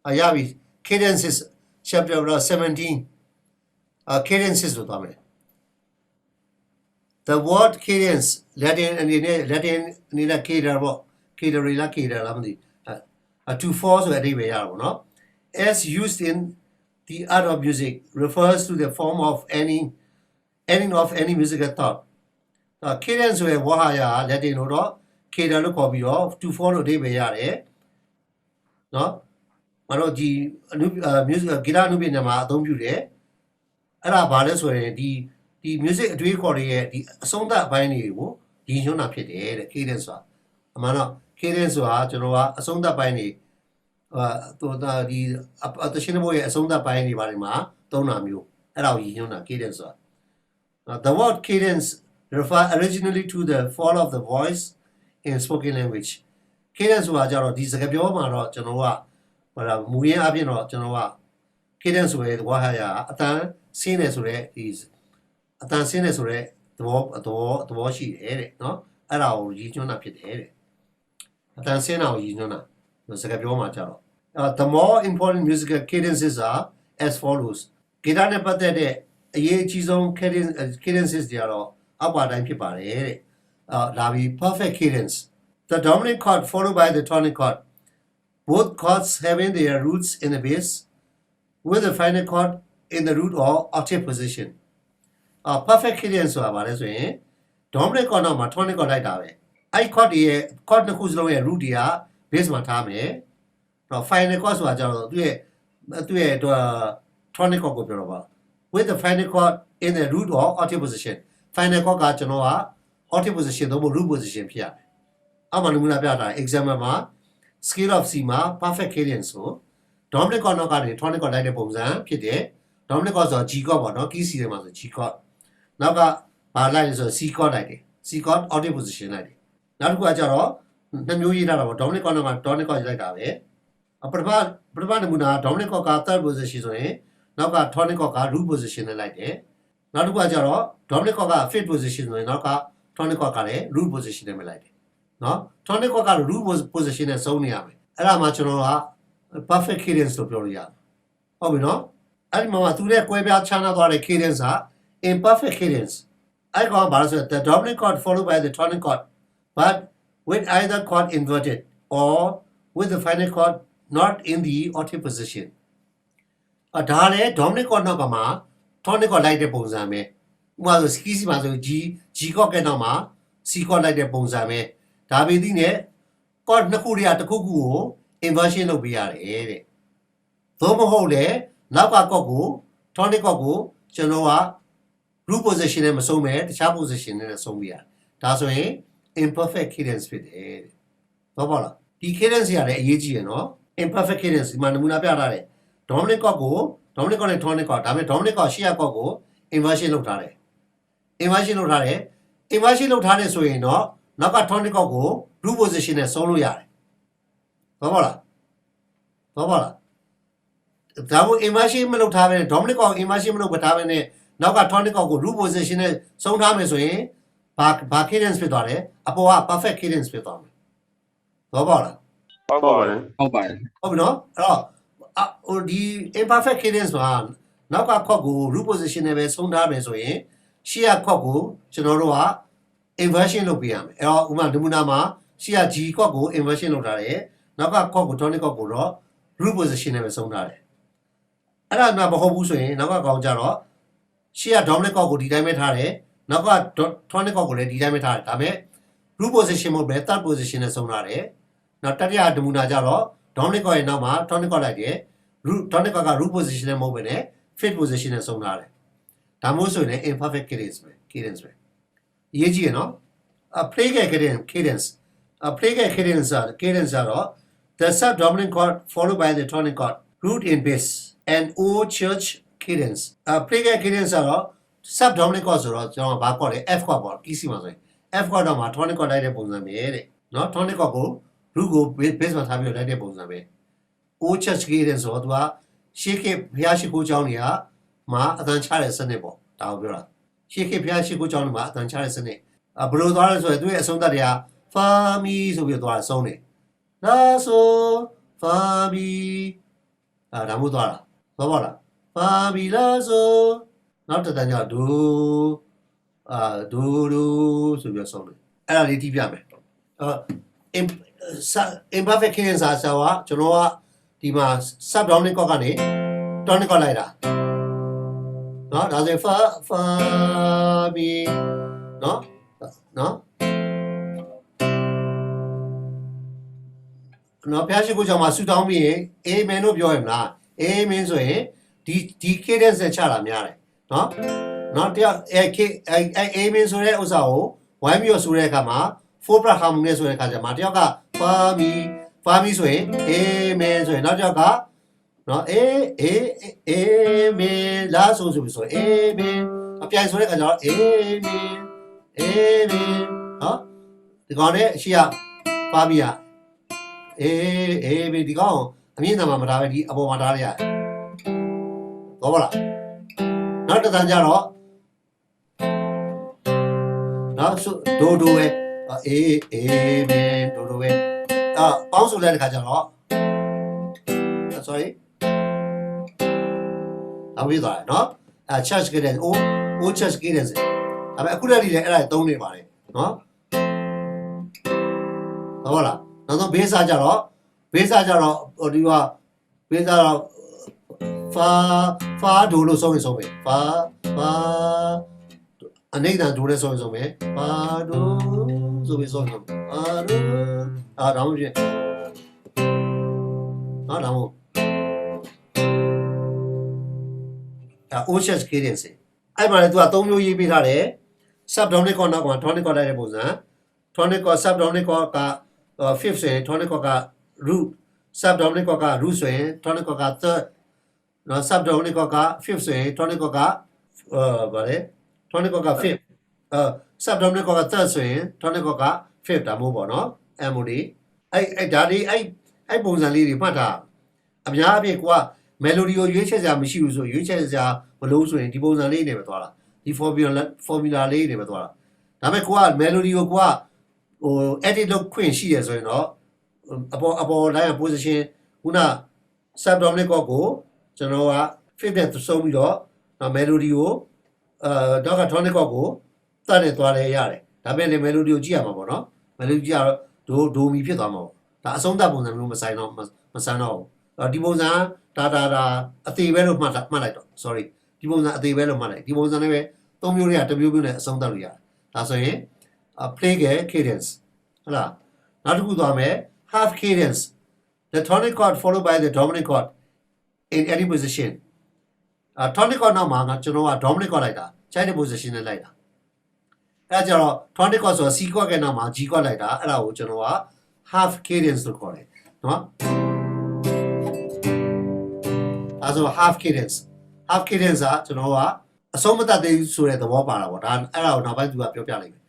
Yavi cadences chapter 17 cadences with them. The word cadence Latin nila cader caderilla cader lamdi two fours or no as used in the art of music refers to the form of ending of any musical thought. Cadence where wahaya Latin or cader look of you two four or day no Mano di music guitar nubi nama don't you there? Ara balas were the music do you call it the song that by any you know not pity cadence. Amano cadence or a song that by any to the Shinaboy a song that by any barima don't know you. Allow you know cadence. The word cadence refer originally to the fall of the voice in spoken language. Cadence was a disagreement Genoa. Muye abino Genoa cadence with Wahaya Atan seen as is Atan seen as the washi ere no allow region up it Atan seen our uniona the Sagabioma Jaro. The more important musical cadences are as follows. Girane Patede a ye chizon cadences diaro about and people Lavi perfect cadence. The dominant chord followed by the tonic chord. Both chords having their roots in the bass, with the final chord in the root or octave position. Perfect cadence about this way. Dominant chord no tonic chord like that. I chord the chord no who's low a root here, bass matame. Now final chords were to tonic chord with the final chord in the root or octave position. Final chord got octave position, the root position here. Amanuna Piata, examiner. Scale of Sima, perfect cadence. Dominic or not tonic or light a pide, Dominic or G chord, no key see them as a G chord. Now got our line is a C chord idea, C chord audio position idea. Now go Ajaro, the new year about Dominic or not tonic or like away. A Muna, Dominic or third position, now got tonic or root position like it. Now go Ajaro, Dominic or fifth position, now got tonic or root position like it. No, tonic or root position as Sonia. Aramachanoa, perfect cadence to Gloria. Oh, we know. I remember to the Quebia channel or a cadence are in perfect cadence. I got the dominant chord followed by the tonic chord, but with either chord inverted or with the final chord not in the octave position. A dale, dominant chord nogama, tonic or like the bonsame. Well, the skisi mazo G chord canoma, C chord like the bonsame. Tabidine, God Nakuria to Kugu, inversion of Biare. Thomo Hole, Naka Kogu, Tony Kogu, Genoa, root position and so made, sharp position in a Sombia. That's way, imperfect cadence with it. Tobola. The cadence here, AG, no? Imperfect cadence, Manamuna Piare. Dominic Kogu, Dominic and Tonic, Dominic or Shia Kogu, inversion of Tare. Inversion of Tare, inversion of Tare, so you know. Naka tonic go, root position as solo yard. Tobola. Tabu imagine Melotave, Dominic or imagine Melotave, Naka tonic go, root position as so time as way, back cadence with Apoa, perfect cadence with on. Tobola. Oh, no? Oh, the imperfect cadence one. Naka Kogu, root position as so time as way, Shia Kogu, Chenoroa. Inversion of Biam, Uma Dumunama, Shia G Coco, inversion of Dare, Naka Coco Tonic Coco, root position of a sonare. Ara Nabahobu, Naka Gonjaro, Shia Dominic Coco, Didametare, Naka Tonic Coco, Didametare, Tame, root position of better position as sonare, Natalia Dumunajaro, Dominic and Nama, Tonic like root Tonic root position and mobile, fit position as sonare. Tamuso in imperfect cadence. Yeji, no? A plague cadence. A plague cadence are the subdominant chord followed by the tonic chord, root in bass, and O church cadence. A plague cadence are subdominant chords or F chord, Kissima. F chord of tonic chord like a bonsame. Not tonic chord, Rugo, bass have you like a bonsame. O church cadence or dwa, shake Piashiku Jonia, ma, than Charles Sanebo, Taubura. Shake Piashiku John Ma, than Charles Sane. A blue dollars were doing a song that they are, Fami, so we do our song. Lasso, Fami. ဒါမျိုးသွားတာသဘောလားဖာမီလာဆိုနောက်တစ်တန်းကျဒူဒူဒူဆိုပြီးဆုံးတယ်အဲ့ဒါလေးတီးပြမယ်imperfect cadence ဆိုတာကျွန်တော်ကဒီမှာ sub dominant chord ကနေ tonic chord လိုက်တာနော်ဒါဆိုဖာမီနော်နော်ဖျားရှိခိုးကြောင့်မှဆူတောင်းပြီးရင် amen လို့ပြောရမလား amen ဆိုရင်ဒီ cadence နဲ့ချတာများတယ်နော်တယောက်amen ဆိုတဲ့ဥစ္စာကိုဝိုင်းပြီးဆိုတဲ့အခါမှာ four part harmony နဲ့ဆိုတဲ့အခါကျမှတယောက်ကဖာမီဆိုရင် amen ဆိုရင်နောက်တစ်ယောက်ကနော်amen လာဆိုပြီးဆို amen အပြိုင်ဆိုတဲ့အခါကျတော့ amen နော်ဒီကောင်နဲ့အရှိကဖာမီကဒီကောင်အမြင့်နာမှာမထားပဲဒီအပေါ်မှာထားရရတယ်တော့ဗလားနောက်တစ်ခါကျတော့နောက်ဒိုပဲမင်းဒိုပဲပေါင်းဆိုတဲ့ခါကျတော့ sorry အဝေးသွားနော်church cadence o church cadence ဒါပေမဲ့အခုတည်းကလည်းအဲ့ဒါသုံးနေပါတယ်နော်ဟုတ်လားနောက်ဆုံးဘေးစားကြတော့ဒီကဘေးစားတော့ဖာဒိုလို့ဆုံးပဲဖာအနေနဲ့ဒိုနဲ့ဆုံးပဲဖာဒိုဆိုပြီးဆုံးဖာဒိုဒါမှမဖြစ်ဒါမှocean cadence အဲ့မှာလည်းသူက၃မျိုးရေးပေးထားတယ် sub dominant chord နောက်က tonic chord လိုက်တဲ့ပုံစံ tonic chord sub dominant chord ကfifth ဆိုရင် tonic chord က root sub dominant chord က root ဆိုရင် tonic chord က third နော် sub dominant chord က fifth ဆိုရင် tonic chord ကဗါလေ tonic chord က fifth sub dominant chord က third ဆိုရင် tonic chord က fifth ဒါမျိုးပေါ့နော်အဲ့မို့ဒီအဲ့ဒါလေးအဲ့ပုံစံလေးတွေမှတ်ထားအများအပြည့်က melody ကိုရွေးချက်စရာမရှိဘူးဆိုရွေးချက်စရာမလို့ဆိုရင်ဒီပုံစံလေးနေပဲသွားတာဒီ formula လေးနေပဲသွားတာဒါပေမဲ့ကိုက melody ကိုကိုကedit လုပ်ခွင့်ရှိရဆိုရင်တော့အပေါ် line position ခုန sub dominant chord ကိုကျွန်တော်က fifth နဲ့သုံးပြီးတော့ melody ကိုတော့က tonic chord ကိုတတ်နေသွားလဲရတယ်ဒါပေမဲ့ melody ကိုကြည့်ရမှာပေါ့နော် melody ကြတော့ဒိုမီဖြစ်သွားမှာပေါ့ဒါအဆုံးသတ်ပုံစံမျိုးမဆိုင်တော့ဘူးဒီပုံစံဒါအသေးပဲလို့မှတ်လိုက်တော့ sorry ဒီပုံစံအသေးပဲလို့မှတ်လိုက်ဒီပုံစံနဲ့ပဲ၃မျိုးတွေကတစ်မျိုးနဲ့အဆုံးသတ်လို့ရတယ်ဒါဆိုရင် play cadence ဟုတ်လားနောက်တစ်ခုသွားမယ် half cadence the tonic chord followed by the dominant chord in any position tonic chord နောက်မှာကျွန်တော်က dominant chord လိုက်တာခြိုက်တဲ့ position နဲ့လိုက်တာအဲ့ကြတော့ tonic chord ဆိုတော့ C chord ကနောက်မှာ G chord လိုက်တာအဲ့ဒါကိုကျွန်တော်က half cadence လို့ခေါ်တယ်နော်အဲဆို half cadence ကကျွန်တော်ကအဆုံးမတတ်သေးဘူးဆိုတဲ့သဘောပါတာပေါ့ဒါအဲ့ဒါကိုနောက်ပိုင်းသူကပြောပြလိုက်မယ်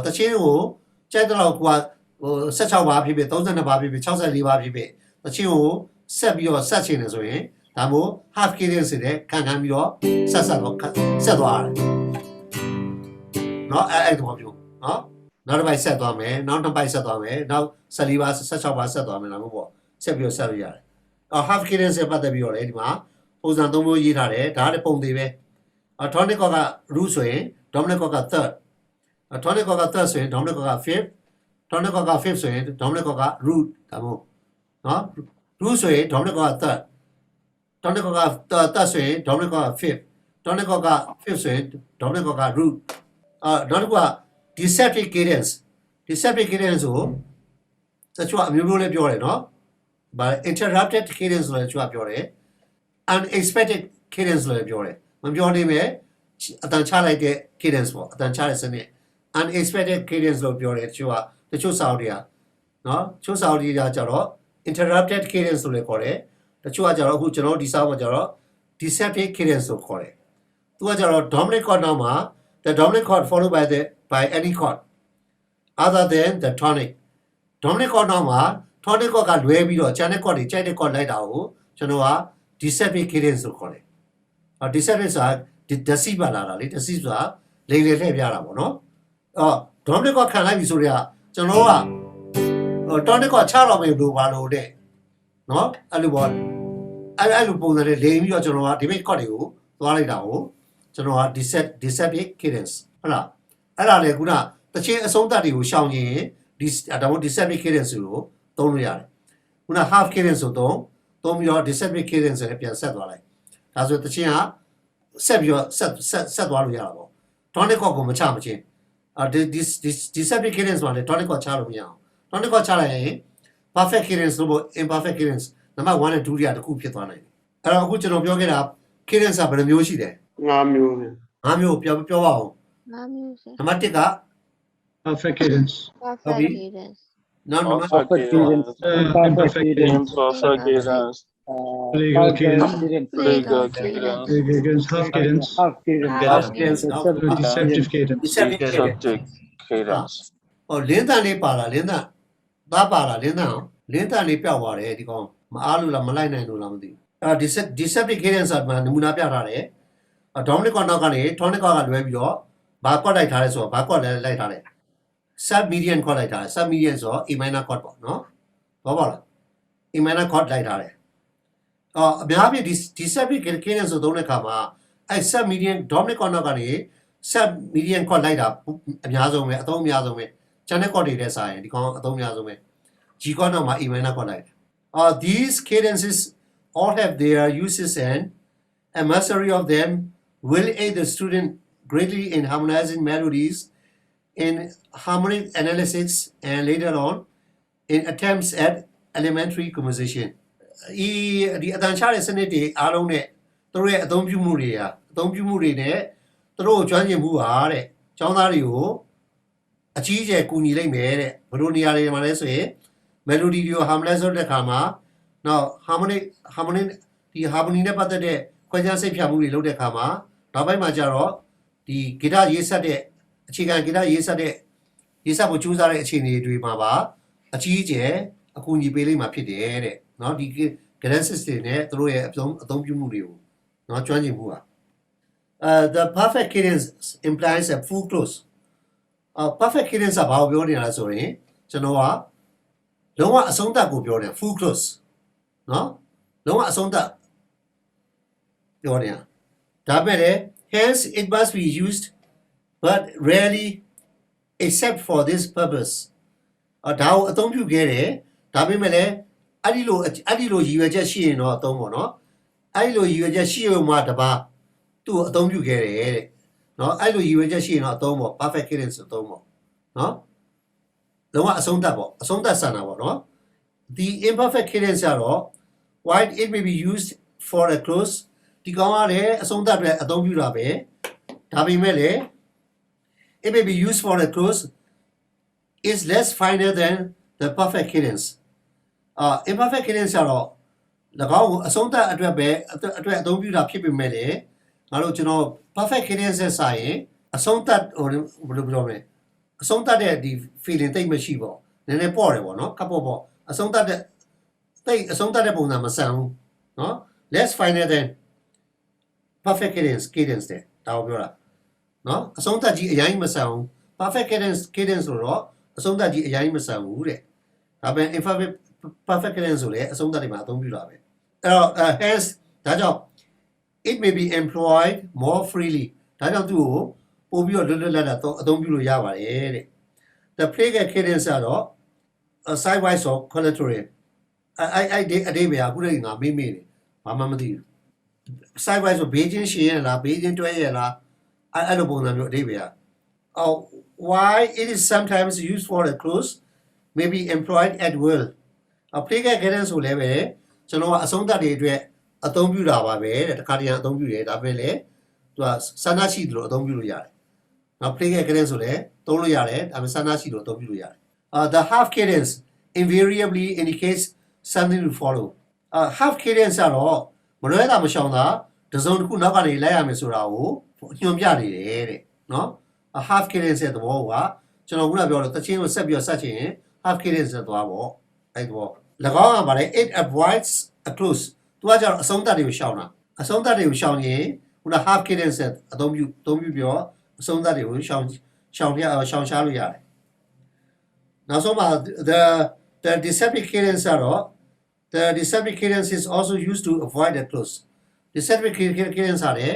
တချင်းကိုကြိုက်တော့ကိုက16ပါဖြစ်ဖြစ်32ပါဖြစ်ဖြစ်64ပါဖြစ်ဖြစ်တချင်းကိုဆက်ပြီးတော့ဆက်ချင်တယ်ဆိုရင်ဒါမို့ half cadence နဲ့ခံပြီးတော့ဆက်သွားရတယ်เนาะအဲ့ဒီတော့ပြောเนาะနောက်တစ်ပိုက်ဆက်သွားမယ်နောက်တစ်ပိုက်ဆက်သွားမယ်နောက်14ပါ16ပါဆက်သွားမယ်လားမဟုတ်ပေါ့ဆက်ပြီးတော့ဆက်လို့ရတယ်half cadence ပတ်သက်ပြီးတော့လေဒီမှာပုံစံ၃မျိုးရေးထားတယ်ဒါကပုံသေးပဲtonic chord က root ဆိုရင် dominant chord က third tonic chord က third ဆိုရင် dominant chord က fifth tonic chord က fifth ဆိုရင် dominant chord က root ဒါမို့နော် root ဆိုရင် dominant chord က third tonic chord က third ဆိုရင် dominant chord က fifth tonic chord က fifth ဆိုရင် dominant chord က root နောက်တစ်ခုက deceptive cadence ကိုတချို့အမျိုးမျိုးလေးပြောတယ်နော်interrupted cadence လို့ကျွန်တော်ပြောတယ် unexpected cadence လို့ပြောတယ်မပြောနေပဲအတန်ချလိုက်တဲ့ cadence ပေါ့အတန်ချတဲ့စနစ် unexpected cadence လို့ပြောတယ်တချို့စာအုပ်တွေကနော်တချို့စာအုပ်တွေကကြတော့ interrupted cadence လို့လည်းခေါ်တယ်တချို့ကကြတော့အခုကျွန်တော်ဒီစာအုပ်မှာကြတော့ deceptive cadence လို့ခေါ်တယ်သူကကြတော့ dominant chord နောက်မှာ the dominant chord followed by any chord other than the tonic dominant chord နောက်မှာ tonic chord ကလွဲပြီးတော့ channel chord တွေကြိုက်တဲ့ chord လိုက်တာကိုကျွန်တော်က deceptive cadence လို့ခေါ်တယ်deceptive ဆိုတာ deceive ပါလာတာလေ deceive ဆိုတာလိမ်လည်ထည့်ပြတာပေါ့နော်dominant chord ခံလိုက်ပြီဆိုတော့ကျွန်တော်ကtonic chord ချတော့မယ်လို့ပါလို့တဲ့နော်အဲ့လိုပေါ့ အဲ့လိုပုံစံနဲ့လိမ်ပြီးတော့ကျွန်တော်ကဒီမိတ် chord တွေကိုသွားလိုက်တာကိုကျွန်တော်က deceptive cadence ဟုတ်လားအဲ့ဒါလေခုနတချင်းအဆုံးသတ်တွေကိုရှောင်ရင်ဒီဒါမှမဟုတ် deceptive cadence ကိုသုံးလို့ရတယ်ခုန half cadence ဆိုသုံးပြီးတော့ deceptive cadence နဲ့ပြန်ဆက်သွားလိုက်ဒါဆိုတချင်းကဆက်ပြီးတော့ဆက်သွားလို့ရတာပေါ့ tonic chord ကိုမချမချင်းဒီ deceptive cadence မှာလေ tonic chord ချလို့မရအောင် tonic chord ချလိုက်ရင် perfect cadence လို့ imperfect cadence နံပါတ်1နဲ့2တွေကတစ်ခုဖြစ်သွားနိုင်တယ်အဲ့တော့အခုကျွန်တော်ပြောခဲ့တာ cadence ကဘယ်နှမျိုးရှိတယ်5 မျိုး 5မျိုးပြောပါအောင် 5 မျိုးရှင် နံပါတ်1က perfect cadence, perfect cadence နောက်နံပါတ် perfect cadence imperfect cadence, imperfect cadence legal cadence, legal cadence cadence, half cadence, half cadence, half cadence, deceptive cadence. deceptive cadence deceptive cadence ဟောလင်းတန်လေးပါလားလင်းတန်သားပါလားလင်းတန်အောင်လင်းတန်လေးပျောက်သွားတယ်ဒီကောင်မအားလို့လားမလိုက်နိုင်လို့လားမသိဘူးအဲ့ဒါ deceptive cadence ဆိုတာနမူနာပြထားတယ် dominant chord နောက်ကနေ tonic chord ကလွဲပြီးတော့ဘာ chord လိုက်ထားလဲဆိုတော့ဘာ chord လဲလိုက်ထားတယ် sub median chord လိုက်ထားတယ် sub median ဆိုတော့ A minor chord ပေါ့နော်ဘောပါလား A minor chord လိုက်ထားတယ်အများကြီးဒီ deceptive cadence ဆိုသုံးတဲ့အခါမှာအဲ့ sub median dominant chord နောက်ကနေ sub median chord လိုက်တာအများဆုံးပဲအသုံးအများဆုံးပဲကျန်တဲ့ chord တွေနဲ့စာရင်ဒီကောင်အသုံးအများဆုံးပဲ G chord နောက်မှာ A minor chord လိုက်တယ်these cadences all have their uses and a mastery of them will aid the student greatly in harmonizing melodies in harmonic analysis and later on in attempts at elementary composition ဒီအတန်ချတဲ့စနစ်တွေအားလုံးနဲ့သူတို့ရဲ့အသုံးပြုမှုတွေဟာအသုံးပြုမှုတွေနဲ့သူတို့ကိုကျွမ်းကျင်မှုဟာတဲ့ကျောင်းသားတွေကိုအကြီးအကျယ်ကူညီလိုက်မယ်တဲ့ဘယ်လိုနေရာတွေမှာလဲဆိုရင် melody တွေကို harmonize လုပ်တဲ့အခါမှာနောက် harmony ဒီ harmony နဲ့ပတ်သက်တဲ့ခွဲခြားစိတ်ဖြတ်မှုတွေလုပ်တဲ့အခါမှာနောက်ပိုင်းမှာကျတော့ဒီဂီတရေးဆက်တဲ့အခြေခံဂီတရေးဆက်ဖို့ကြိုးစားတဲ့အခြေအနေတွေမှာပါအကြီးအကျယ်အကူအညီပေးလိမ့်မှာဖြစ်တယ်တဲ့เนาะဒီ cadences တွေနဲ့သူတို့ရဲ့အသုံးပြုမှုတွေကိုเนาะကျွမ်းကျင်မှုပါthe perfect cadence implies a full close perfect cadence ကဘာကိုပြောနေတာလဲဆိုရင်ကျွန်တော်ကလုံးဝအဆုံးသတ်ကိုပြောတယ် full close เนาะလုံးဝအဆုံးသတ်ပြောနေတာဒါပေမဲ့ hence it must be used but rarely except for this purpose ဒါကိုအသုံးပြုခဲ့တယ်ဒါပေမဲ့လည်းအဲ့ဒီလိုရည်ရွယ်ချက်ရှိရင်တော့အသုံးပေါ့နော်အဲ့ဒီလိုရည်ရွယ်ချက်ရှိရုံမှတပါသူ့ကိုအသုံးပြုခဲ့တယ်တဲ့နော်အဲ့လိုရည်ရွယ်ချက်ရှိရင်တော့အသုံးပေါ့ perfect cadence အသုံးပေါ့နော်လုံးဝအဆုံးသတ်ပေါ့အဆုံးသတ်ဆန္ဒပေါ့နော် the imperfect cadence ကတော့ while it may be used for a close ဒီကောင်ကလည်းအဆုံးသတ်အတွက်အသုံးပြုတာပဲဒါပေမဲ့လည်း it may be used for a close is less finer than the perfect cadence imperfect cadence ကတော့၎င်းကိုအဆုံးသတ်အတွက်ပဲအတွက်အသုံးပြုတာဖြစ်ပေမဲ့လည်းငါတို့ကျွန်တော် perfect cadence နဲ့စာရင်အဆုံးသတ်ဟိုဘယ်လိုပြောမလဲအဆုံးသတ်တဲ့ဒီ feeling တိတ်မရှိပေါ့နည်းနည်းပေါ့တယ်ပေါ့နော်ကပ်ပေါ့အဆုံးသတ်တဲ့တိတ်အဆုံးသတ်တဲ့ပုံစံမဆန်ဘူးနော် less finer than perfect cadence တဲ့ဒါကိုပြောတာနော်အဆုံးသတ်ကြီးအရင်မဆန်ဘူး perfect cadence ဆိုတော့အဆုံးသတ်ကြီးအရင်မဆန်ဘူးတဲ့ဒါပေမဲ့ imperfect perfect cadence ဆိုလည်းအဆုံးသတ်တွေမှာအသုံးပြုတာပဲအဲ့တော့ hence ဒါကြောင့် it may be employed more freely ဒါကြောင့်သူ့ကိုပို့ပြီးတော့လွတ်လပ်လပ်အသုံးပြုလို့ရပါတယ်တဲ့ the playback cadence ကတော့ sidewise or collateral အဲ့ဒီအဓိပ္ပာယ်အခုလည်းငါမေးနေဘာမှမသိဘူး sidewise ဆိုဘေးချင်းရှည်ရလားဘေးချင်းတွဲရလားအဲ့လိုပုံစံမျိုးအဓိပ္ပာယ်why it is sometimes used for a close may be employed at will playback cadence ဆိုလည်းပဲကျွန်တော်ကအဆုံးသတ်တွေအတွက်အသုံးပြုတာပါပဲတဲ့တခါတရံအသုံးပြုတယ်ဒါပေမဲ့လည်းသူကဆန္ဒရှိတယ်လို့အသုံးပြုလို့ရတယ်နောက် playback cadence ဆိုလည်းသုံးလို့ရတယ်ဒါပေမဲ့ဆန္ဒရှိလို့အသုံးပြုလို့ရတယ်the half cadence invariably indicates something to follow half cadence ကတော့မလွဲတာမရှောင်တာတစ်စုံတစ်ခုနောက်ကနေလိုက်ရမယ်ဆိုတာကိုညွှန်ပြနေတယ်တဲ့နော် half cadence ရဲ့သဘောကကျွန်တော်ခုနပြောလို့တချင်းကိုဆက်ပြီးတော့ဆက်ချင်ရင် half cadence နဲ့သွားပေါ့အဲ့ဒီပေါ့၎င်းကဗါလဲ it avoids a close သူကကျတော့အဆုံးသတ်တွေကိုရှောင်တာအဆုံးသတ်တွေကိုရှောင်ရင်ခုန half cadence နဲ့အသုံးပြုပြီးတော့အဆုံးသတ်တွေကိုရှောင်ရှားလို့ရတယ်နောက်ဆုံးမှာ the deceptive cadence ကတော့ The deceptive cadence is also used to avoid the close. Deceptive cadence ရတယ်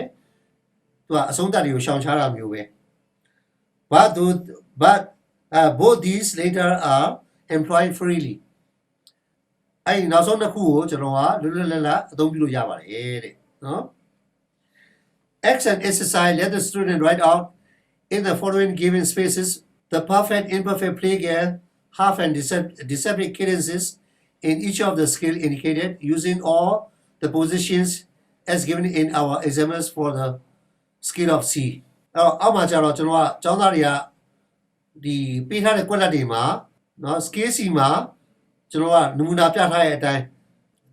သူကအဆုံးသတ်တွေကိုရှောင်ရှားတာမျိုးပဲ but both these later are employed freely အဲ့ဒီနောက်ဆုံးတစ်ခုကိုကျွန်တော်ကလွတ်လွတ်လပ်လပ်အသုံးပြုလို့ရပါတယ်တဲ့နော် X and exercise let the student write out in the following given spaces the perfect imperfect playgirl half and deceptive cadences in each of the skill indicated using all the positions as given in our examples for the skill of C အဲ့တော့အောက်မှာကျတော့ကျွန်တော်ကကျောင်းသားတွေကဒီပေးထားတဲ့ကွက်လက်တွေမှာနော် skill C မှာကျွန်တော်ကနမူနာပြထားတဲ့အတိုင်း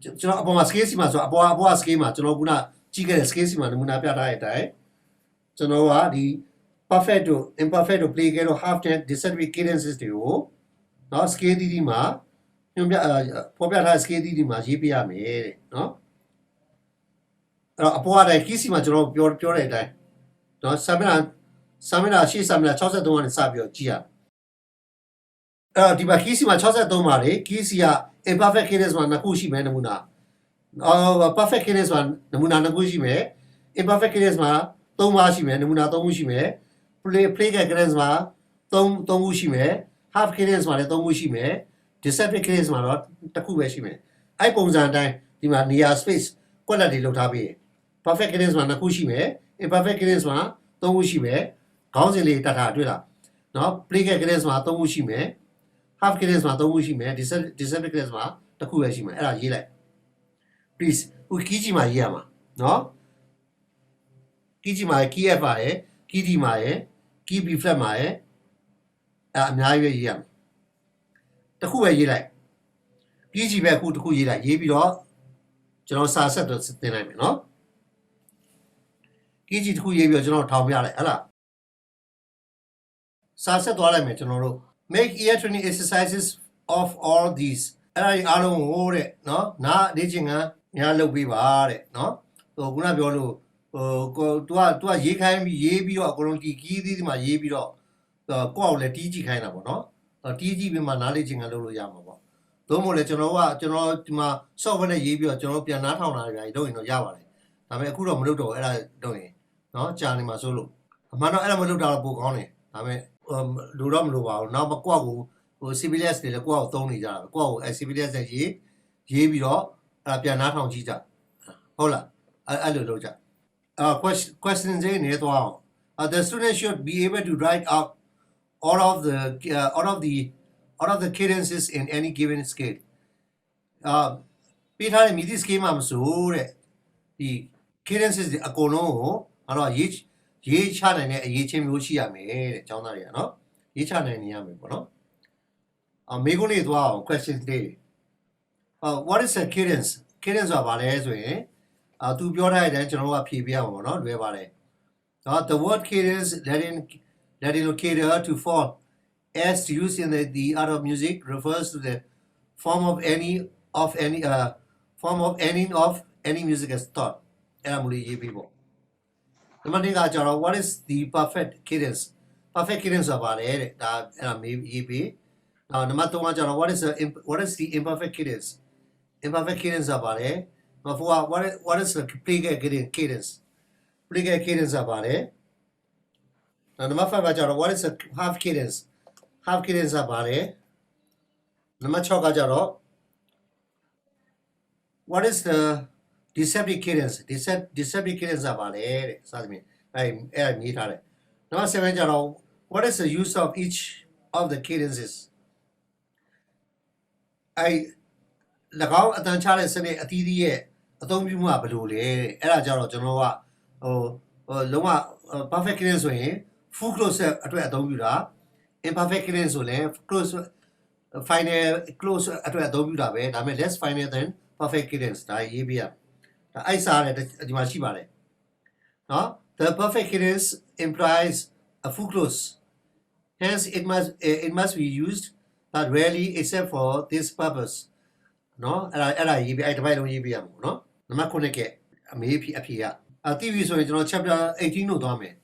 ကျွန်တော်အပေါ်မှာ skill C မှာဆိုအပေါ်က skill မှာကျွန်တော်ကကြည့်ခဲ့တဲ့ skill C မှာနမူနာပြထားတဲ့အတိုင်းကျွန်တော်ကဒီ perfect တို့ imperfect တို့ play ခဲ့တော့ half and deceptive cadences တွေကိုနော် skill တီးတီးမှာညွှန်ပြပေါ်ပြထားတဲ့ skill တီးတီးမှာရေးပြရမယ်တဲ့နော်အဲ့တော့အပေါ်အတိုင်း key C မှာကျွန်တော်ပြောတဲ့အတိုင်းနော်စာမျက်နှာရှေ့စာမျက်နှာ63ကနေစပြီးတော့ကြည့်ရအဲ့တော့ဒီမှာ key C မှာ63ပါလေ key C က imperfect cadence မှာ2ခုရှိမယ်နမူနာperfect cadence မှာနမူနာ2ခုရှိမယ် imperfect cadence မှာ3ပါရှိမယ်နမူနာ3ခုရှိမယ် play cadence မှာ3ခုရှိမယ် half cadence မှာလည်း3ခုရှိမယ် deceptive cadence မှာတော့1ခုပဲရှိမယ်အဲ့ပုံစံအတိုင်းဒီမှာနေရာ space ကွက်လက်တွေလောက်ထားပြီး perfect cadence မှာ2ခုရှိမယ် imperfect cadence မှာ3ခုရှိမယ်ခေါင်းစဉ်လေးတတ်တာတွေ့လားနော် play cadence မှာ3ခုရှိမယ် half cadence မှာ3ခုရှိမယ် deceptive cadence မှာ1ခုပဲရှိမယ်အဲ့ဒါရေးလိုက် please ဟို key ကြီးမှာရေးရမှာနော် key ကြီးမှာ key F ပါရယ် key D မှာရယ် key B flat မှာရယ်အဲ့အများကြီးပဲရေးရမှာတစ်ခုပဲရေးလိုက် key ကြီးပဲအခုတစ်ခုရေးလိုက်ရေးပြီးတော့ကျွန်တော်စာဆက်တော့သင်လိုက်မယ်နော် key ကြီးတစ်ခုရေးပြီးတော့ကျွန်တော်ထောင်ပြလိုက်ဟဲ့လားစာဆက်သွားလိုက်မယ်ကျွန်တော်တို့ make ear training exercises of all these အဲ့ဒါကြီးအားလုံးကိုတဲ့နော်နားလေ့ကျင့်ခန်းများလုပ်ပေးပါတဲ့နော်ဟိုခုနပြောလို့ဟိုသူကရေးခိုင်းပြီးရေးပြီးတော့အကုန်လုံးဒီ key သီးဒီမှာရေးပြီးတော့ကိုယ့်အောင်လည်းတီးကြည့်ခိုင်းတာပေါ့နော်တီးကြည့်ပြီးမှနားလေ့ကျင့်ခန်းလုပ်လို့ရမှာပေါ့သို့မဟုတ်လည်းကျွန်တော်ဒီမှာ software နဲ့ရေးပြီးတော့ကျွန်တော်ပြန်နားထောင်တာတွေလုပ်ရင်တော့ရပါတယ်ဒါပေမဲ့အခုတော့မလုပ်တော့ဘူးအဲ့ဒါလုပ်ရင်နော်ကြာနေမှာစိုးလို့အမှန်တော့အဲ့ဒါမလုပ်တာတော့ပိုကောင်းတယ်ဒါပေမဲ့လူတော့မလိုပါဘူးနောက်မှကိုယ့်ကိုဟို CPLS တွေလည်းကိုယ့်ကိုသုံးနေကြတာပဲကိုယ့်ကို CPLS နဲ့ရေးပြီးတော့အဲ့ဒါပြန်နားထောင်ကြည့်ကြဟုတ်လားအဲ့လိုလုပ်ကြquestion တွေနေတော့ the student should be able to write out all of the cadences in any given scale ပေးထားတဲ့မြည်သည့် scale မှာမဆိုတဲ့ဒီ cadences တွေအကုန်လုံးကိုအဲ့တော့ရေးချနိုင်တဲ့အရေးချင်းမျိုးရှိရမယ်တဲ့ကျောင်းသားတွေကနော်ရေးချနိုင်နေရမယ်ပေါ့နော်မေးခွန်းလေးသွားအောင် question တွေwhat is a cadence ဆိုတာဘာလဲဆိုရင်သူပြောထားတဲ့အတိုင်းကျွန်တော်တို့ကဖြေပြရမှာပေါ့နော်လွယ်ပါတယ်နော် the word cadence Latin cater to form as used in the art of music refers to the form of ending of any music as thought အဲ့ဒါမလို့ရေးပြီးပေါ့နံပါတ်2ကကျတော့ what is the perfect cadence ဆိုတာဘာလဲတဲ့ဒါအဲ့ဒါမေးရေးပြီးနံပါတ်3ကကျတော့ what is the imperfect cadence ဆိုတာဘာလဲနံပါတ်4က what is the play cadence ဆိုတာဘာလဲနံပါတ်5ကကျတော့ what is the half cadence ဆိုတာဘာလဲနံပါတ်6ကကျတော့ what is the deceptive cadence ဆိုတာဘာလဲတဲ့စသဖြင့်အဲ့မြည်ထားတယ်နံပါတ်7ကျတော့ what is the use of each of the cadences ၎င်းအတန်ချတဲ့စနစ်အသီးသီးရဲ့အသုံးပြုမှုကဘယ်လိုလဲအဲ့ဒါကြတော့ကျွန်တော်ကလုံးဝ perfect cadence ဆိုရင် full close အတွက်အသုံးပြုတာ imperfect cadence ဆိုလည်း close final close အတွက်အသုံးပြုတာပဲဒါပေမဲ့ less final than perfect cadence ဒါရေးပြရဒါအိုက်စားတဲ့ဒီမှာရှိပါတယ်နော် the perfect cadence implies a full close hence it must be used but rarely except for this purpose နော်အဲ့ဒါရေးပြအဲ့တစ်ပိုင်းလုံးရေးပြရမှာနော်နံပါတ်9ကအမေးအဖြေကတီဗီဆိုရင်ကျွန်တော် chapter 18လို့သွားမယ်